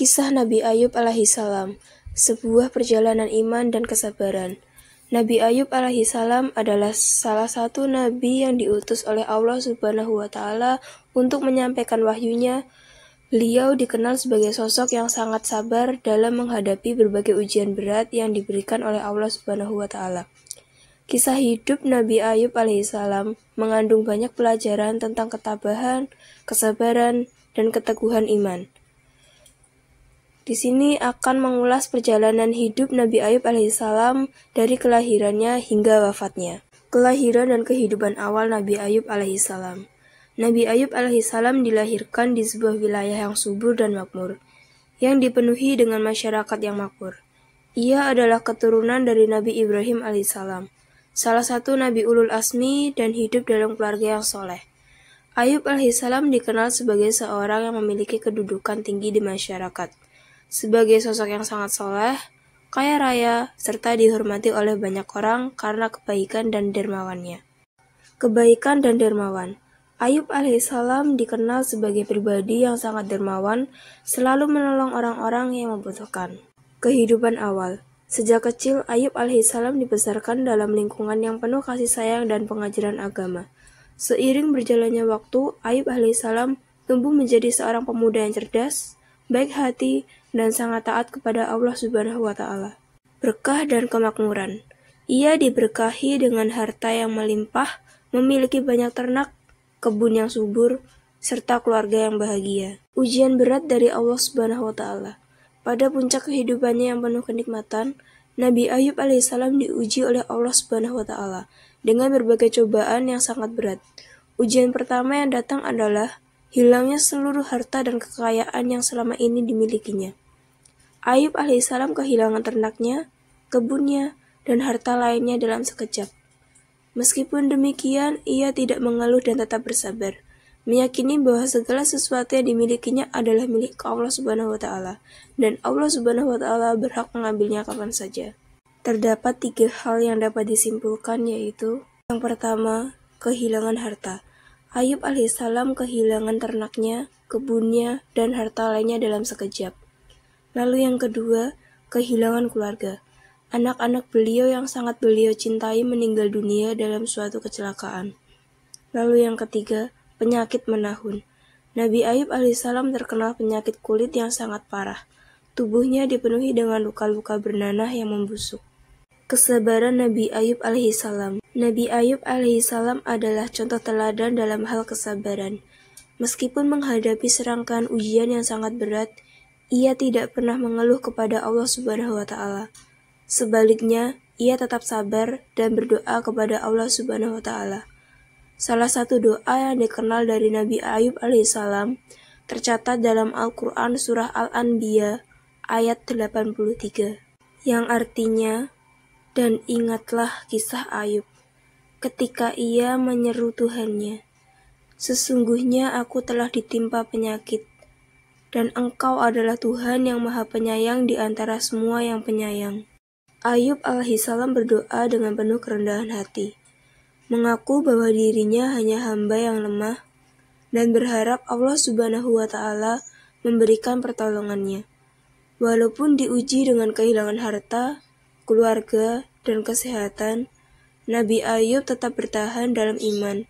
Kisah Nabi Ayub alaihissalam, sebuah perjalanan iman dan kesabaran. Nabi Ayub alaihissalam adalah salah satu nabi yang diutus oleh Allah Subhanahu wa Ta'ala untuk menyampaikan wahyunya. Beliau dikenal sebagai sosok yang sangat sabar dalam menghadapi berbagai ujian berat yang diberikan oleh Allah Subhanahu wa Ta'ala. Kisah hidup Nabi Ayub alaihissalam mengandung banyak pelajaran tentang ketabahan, kesabaran, dan keteguhan iman. Di sini akan mengulas perjalanan hidup Nabi Ayub alaihissalam dari kelahirannya hingga wafatnya. Kelahiran dan kehidupan awal Nabi Ayub alaihissalam. Nabi Ayub alaihissalam dilahirkan di sebuah wilayah yang subur dan makmur, yang dipenuhi dengan masyarakat yang makmur. Ia adalah keturunan dari Nabi Ibrahim alaihissalam, salah satu Nabi Ulul Azmi dan hidup dalam keluarga yang soleh. Ayub alaihissalam dikenal sebagai seorang yang memiliki kedudukan tinggi di masyarakat, sebagai sosok yang sangat soleh, kaya raya, serta dihormati oleh banyak orang karena kebaikan dan dermawannya. Kebaikan dan dermawan. Ayub alaihissalam dikenal sebagai pribadi yang sangat dermawan, selalu menolong orang-orang yang membutuhkan. Kehidupan awal. Sejak kecil, Ayub alaihissalam dibesarkan dalam lingkungan yang penuh kasih sayang dan pengajaran agama. Seiring berjalannya waktu, Ayub alaihissalam tumbuh menjadi seorang pemuda yang cerdas, baik hati, dan sangat taat kepada Allah Subhanahu wa Ta'ala. Berkah dan kemakmuran. Ia diberkahi dengan harta yang melimpah, memiliki banyak ternak, kebun yang subur, serta keluarga yang bahagia. Ujian berat dari Allah Subhanahu wa Ta'ala. Pada puncak kehidupannya yang penuh kenikmatan, Nabi Ayub alaihissalam diuji oleh Allah Subhanahu wa Ta'ala dengan berbagai cobaan yang sangat berat. Ujian pertama yang datang adalah hilangnya seluruh harta dan kekayaan yang selama ini dimilikinya. Ayub alaihissalam kehilangan ternaknya, kebunnya, dan harta lainnya dalam sekejap. Meskipun demikian, ia tidak mengeluh dan tetap bersabar, meyakini bahwa segala sesuatu yang dimilikinya adalah milik Allah Subhanahu wa Ta'ala, dan Allah Subhanahu wa Ta'ala berhak mengambilnya kapan saja. Terdapat 3 hal yang dapat disimpulkan, yaitu yang pertama, kehilangan harta. Ayub alaihissalam kehilangan ternaknya, kebunnya, dan harta lainnya dalam sekejap. Lalu yang kedua, kehilangan keluarga. Anak-anak beliau yang sangat beliau cintai meninggal dunia dalam suatu kecelakaan. Lalu yang ketiga, penyakit menahun. Nabi Ayub alaihissalam terkenal penyakit kulit yang sangat parah. Tubuhnya dipenuhi dengan luka-luka bernanah yang membusuk. Kesabaran Nabi Ayub alaihissalam. Nabi Ayub alaihissalam adalah contoh teladan dalam hal kesabaran. Meskipun menghadapi serangkaian ujian yang sangat berat, ia tidak pernah mengeluh kepada Allah Subhanahu wa Ta'ala. Sebaliknya, ia tetap sabar dan berdoa kepada Allah Subhanahu wa Ta'ala. Salah satu doa yang dikenal dari Nabi Ayub alaihissalam tercatat dalam Al-Quran Surah Al-Anbiya ayat 83, yang artinya, dan ingatlah kisah Ayub ketika ia menyeru Tuhannya, sesungguhnya aku telah ditimpa penyakit, dan Engkau adalah Tuhan yang Maha Penyayang di antara semua yang penyayang. Ayub alaihissalam berdoa dengan penuh kerendahan hati, mengaku bahwa dirinya hanya hamba yang lemah, dan berharap Allah Subhanahu wa Ta'ala memberikan pertolongannya. Walaupun diuji dengan kehilangan harta, keluarga, dan kesehatan, Nabi Ayub tetap bertahan dalam iman,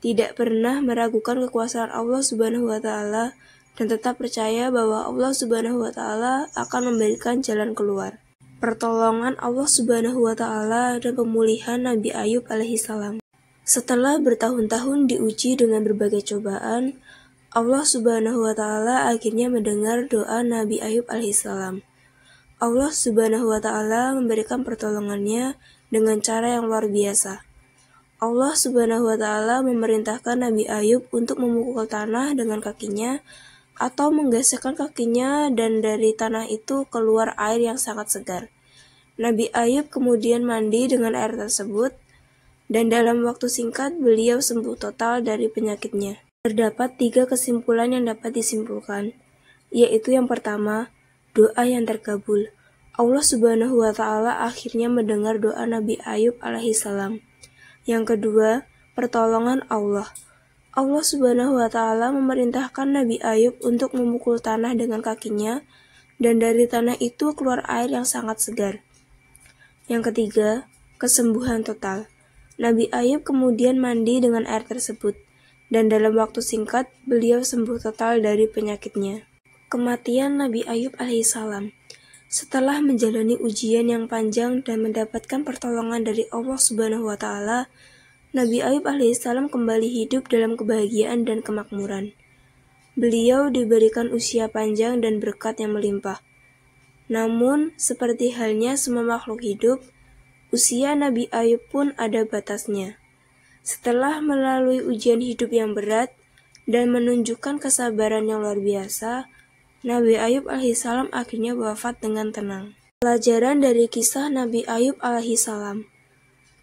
tidak pernah meragukan kekuasaan Allah Subhanahu wa Ta'ala, dan tetap percaya bahwa Allah Subhanahu wa Ta'ala akan memberikan jalan keluar. Pertolongan Allah Subhanahu wa Ta'ala dan pemulihan Nabi Ayub alaihissalam. Setelah bertahun-tahun diuji dengan berbagai cobaan, Allah Subhanahu wa Ta'ala akhirnya mendengar doa Nabi Ayub alaihissalam. Allah Subhanahu wa Ta'ala memberikan pertolongannya dengan cara yang luar biasa. Allah Subhanahu wa Ta'ala memerintahkan Nabi Ayub untuk memukul tanah dengan kakinya atau menggesekkan kakinya, dan dari tanah itu keluar air yang sangat segar. Nabi Ayub kemudian mandi dengan air tersebut, dan dalam waktu singkat beliau sembuh total dari penyakitnya. Terdapat 3 kesimpulan yang dapat disimpulkan, yaitu yang pertama, doa yang terkabul. Allah Subhanahu wa Ta'ala akhirnya mendengar doa Nabi Ayub alaihissalam. Yang kedua, pertolongan Allah. Allah Subhanahu wa Ta'ala memerintahkan Nabi Ayub untuk memukul tanah dengan kakinya, dan dari tanah itu keluar air yang sangat segar. Yang ketiga, kesembuhan total. Nabi Ayub kemudian mandi dengan air tersebut, dan dalam waktu singkat beliau sembuh total dari penyakitnya. Kematian Nabi Ayub alaihissalam. Setelah menjalani ujian yang panjang dan mendapatkan pertolongan dari Allah Subhanahu wa Ta'ala, Nabi Ayub alaihissalam kembali hidup dalam kebahagiaan dan kemakmuran. Beliau diberikan usia panjang dan berkat yang melimpah. Namun, seperti halnya semua makhluk hidup, usia Nabi Ayub pun ada batasnya. Setelah melalui ujian hidup yang berat dan menunjukkan kesabaran yang luar biasa, Nabi Ayub alaihissalam akhirnya wafat dengan tenang. Pelajaran dari kisah Nabi Ayub alaihissalam.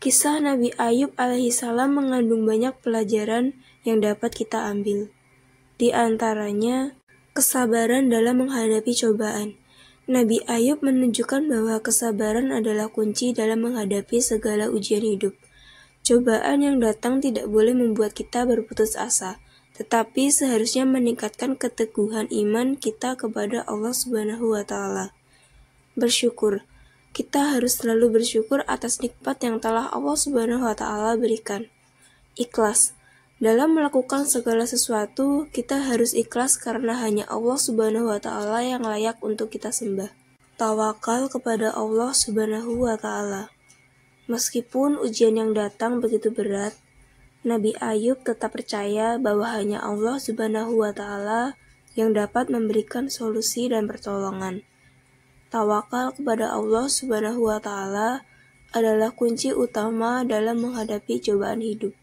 Kisah Nabi Ayub alaihissalam mengandung banyak pelajaran yang dapat kita ambil. Di antaranya, kesabaran dalam menghadapi cobaan. Nabi Ayub menunjukkan bahwa kesabaran adalah kunci dalam menghadapi segala ujian hidup. Cobaan yang datang tidak boleh membuat kita berputus asa, tetapi seharusnya meningkatkan keteguhan iman kita kepada Allah Subhanahu wa Ta'ala. Bersyukur. Kita harus selalu bersyukur atas nikmat yang telah Allah Subhanahu wa Ta'ala berikan. Ikhlas. Dalam melakukan segala sesuatu, kita harus ikhlas karena hanya Allah Subhanahu wa Ta'ala yang layak untuk kita sembah. Tawakal kepada Allah Subhanahu wa Ta'ala. Meskipun ujian yang datang begitu berat, Nabi Ayub tetap percaya bahwa hanya Allah Subhanahu wa Ta'ala yang dapat memberikan solusi dan pertolongan. Tawakal kepada Allah Subhanahu wa Ta'ala adalah kunci utama dalam menghadapi cobaan hidup.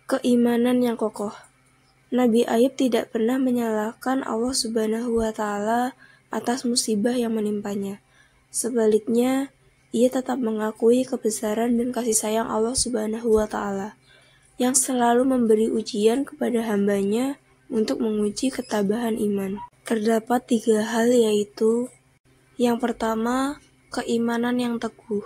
Keimanan yang kokoh. Nabi Ayub tidak pernah menyalahkan Allah Subhanahu wa Ta'ala atas musibah yang menimpanya. Sebaliknya, ia tetap mengakui kebesaran dan kasih sayang Allah Subhanahu wa Ta'ala yang selalu memberi ujian kepada hambanya untuk menguji ketabahan iman. Terdapat 3 hal, yaitu yang pertama, keimanan yang teguh.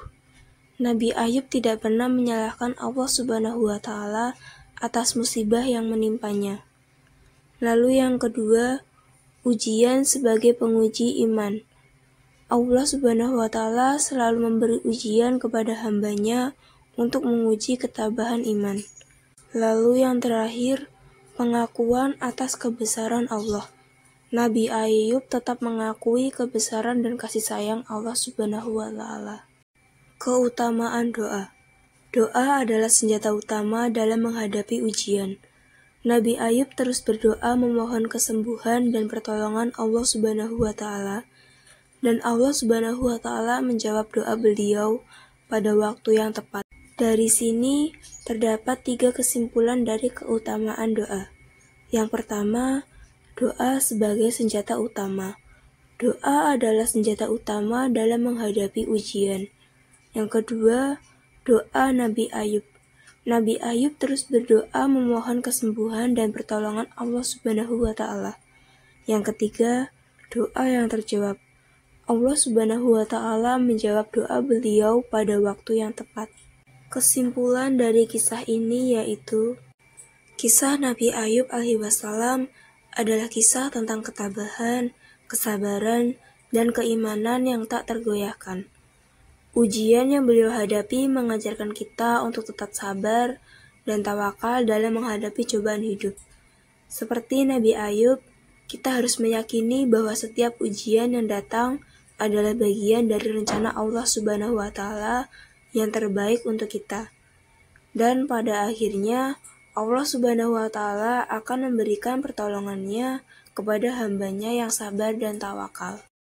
Nabi Ayub tidak pernah menyalahkan Allah Subhanahu wa Ta'ala atas musibah yang menimpanya. Lalu yang kedua, ujian sebagai penguji iman. Allah Subhanahu wa Ta'ala selalu memberi ujian kepada hambanya untuk menguji ketabahan iman. Lalu yang terakhir, pengakuan atas kebesaran Allah. Nabi Ayub tetap mengakui kebesaran dan kasih sayang Allah Subhanahu wa Ta'ala. Keutamaan doa. Doa adalah senjata utama dalam menghadapi ujian. Nabi Ayub terus berdoa memohon kesembuhan dan pertolongan Allah Subhanahu wa Ta'ala, dan Allah Subhanahu wa Ta'ala menjawab doa beliau pada waktu yang tepat. Dari sini terdapat 3 kesimpulan dari keutamaan doa. Yang pertama, doa sebagai senjata utama. Doa adalah senjata utama dalam menghadapi ujian. Yang kedua, doa Nabi Ayub. Nabi Ayub terus berdoa memohon kesembuhan dan pertolongan Allah Subhanahu wa Ta'ala. Yang ketiga, doa yang terjawab. Allah Subhanahu wa Ta'ala menjawab doa beliau pada waktu yang tepat. Kesimpulan dari kisah ini yaitu, kisah Nabi Ayub alaihissalam adalah kisah tentang ketabahan, kesabaran, dan keimanan yang tak tergoyahkan. Ujian yang beliau hadapi mengajarkan kita untuk tetap sabar dan tawakal dalam menghadapi cobaan hidup. Seperti Nabi Ayub, kita harus meyakini bahwa setiap ujian yang datang adalah bagian dari rencana Allah Subhanahu wa Ta'ala yang terbaik untuk kita. Dan pada akhirnya, Allah Subhanahu wa Ta'ala akan memberikan pertolongannya kepada hambanya yang sabar dan tawakal.